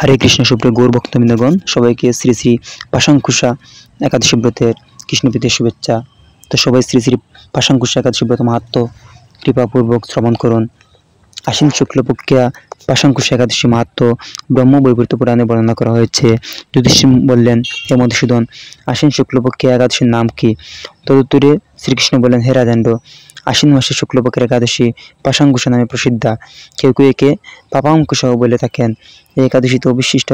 हरे कृष्ण सुप्रिय गौर भक्तबृंदगण सबाइके श्री श्री पाशांकुशा एकादशी व्रतेर कृष्णपीठेर शुभेच्छा। तो सबाई श्री श्री पाशांकुशा एकादशी व्रत महत्व कृपापूर्वक श्रवण करुन। आश्विन शुक्लपक्षिया पाशांकुशा एकादशी महत्व ब्रह्म वैवर्त पुराणे बर्णना करा हयेछे। युधिष्ठिर बोलेन, हे मधुसूदन, आश्विन शुक्लपक्षिया एकादशीर नाम कि? तदुत्तरे श्रीकृष्ण बोलेन, हे राजेन्द्र, आश्विन मासे शुक्लपक्षेर एकादशी पाशांकुशा नामे प्रसिद्धा। केउ केउ एके पापांकुशाओ बोले थाकेन। এই একাদশীতে অবিশিষ্ট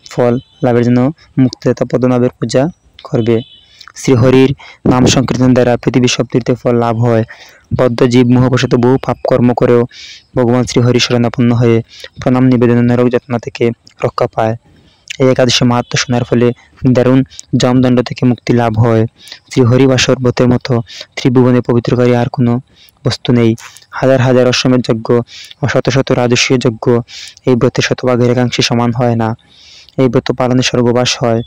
ফল লাভের জন্য মুক্তিদাতা পদ্মনাভের পূজা করবে। শ্রীহরির নাম সংকীর্তন দ্বারা পৃথিবীর সব তীর্থের ফল লাভ হয়। বদ্ধ জীব মোহবশত বহু পাপ কর্ম করেও ভগবান শ্রীহরি শরণাপন্ন হয়ে প্রণাম নিবেদনের নরক যাতনা থেকে রক্ষা পায়। এই একাদশী মাহাত্ম্য শোনার ফলে দারুণ জমদণ্ড থেকে মুক্তি লাভ হয়। শ্রীহরিবাসর ব্রতের মতো ত্রিভুবনে পবিত্রকারী আর কোনো বস্তু নেই। হাজার হাজার অশ্বমেধ যজ্ঞ ও শত শত রাজস্বীয় যজ্ঞ এই ব্রতের শতভাগের একাংশে সমান হয় না। এই ব্রত পালনে স্বর্গবাস হয়,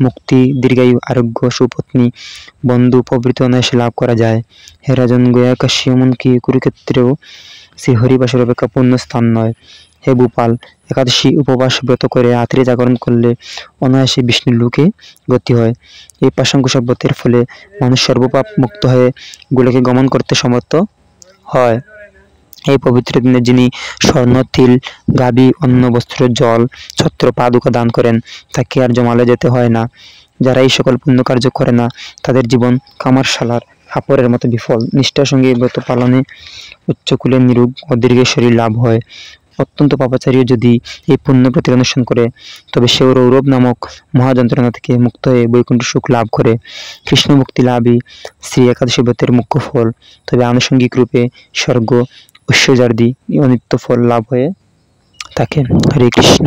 মুক্তি, দীর্ঘায়ু, আরোগ্য, সুপত্নী, বন্ধু প্রভৃতি অনায়াসে লাভ করা যায়। হে রাজন, গয়া, কাশী, এমনকি কুরুক্ষেত্রেও শ্রীহরিবাসের অপেক্ষা পূর্ণ স্থান নয়। হে ভূপাল, একাদশী উপবাস ব্রত করে রাত্রে জাগরণ করলে অনায়াসে বিষ্ণুর লোকে গতি হয়। এই পাশাঙ্কুশা ব্রতের ফলে মানুষ সর্বপাপ মুক্ত হয়ে গোলকে গমন করতে সমর্থ হয়। এই পবিত্র দিনে যিনি স্বর্ণ, তিল, গাভী, অন্ন, বস্ত্র, জল, ছত্র, পাদুকা দান করেন তাকে আর জমালে যেতে হয় না। যারা এই সকল পুণ্য কার্য করে না তাদের জীবন কামারশালার হাপড়ের মতো বিফল। নিষ্ঠার সঙ্গে ব্রত পালনে উচ্চকুলের নিরোগ ও দীর্ঘ শরীর লাভ হয়। অত্যন্ত পাপাচারীও যদি এই পুণ্য ব্রতের অনুষ্ঠান করে তবে সেও রৌরব নামক মহাযন্ত্রণা থেকে মুক্ত হয়ে বৈকুণ্ঠ সুখ লাভ করে। কৃষ্ণ মুক্তি লাভই শ্রী একাদশী ব্রতের মুখ্য ফল। তবে আনুষঙ্গিক রূপে স্বর্গ, ঐশ্বর্যাদি অনিত্য ফল লাভ হয়ে থাকে। হরে কৃষ্ণ।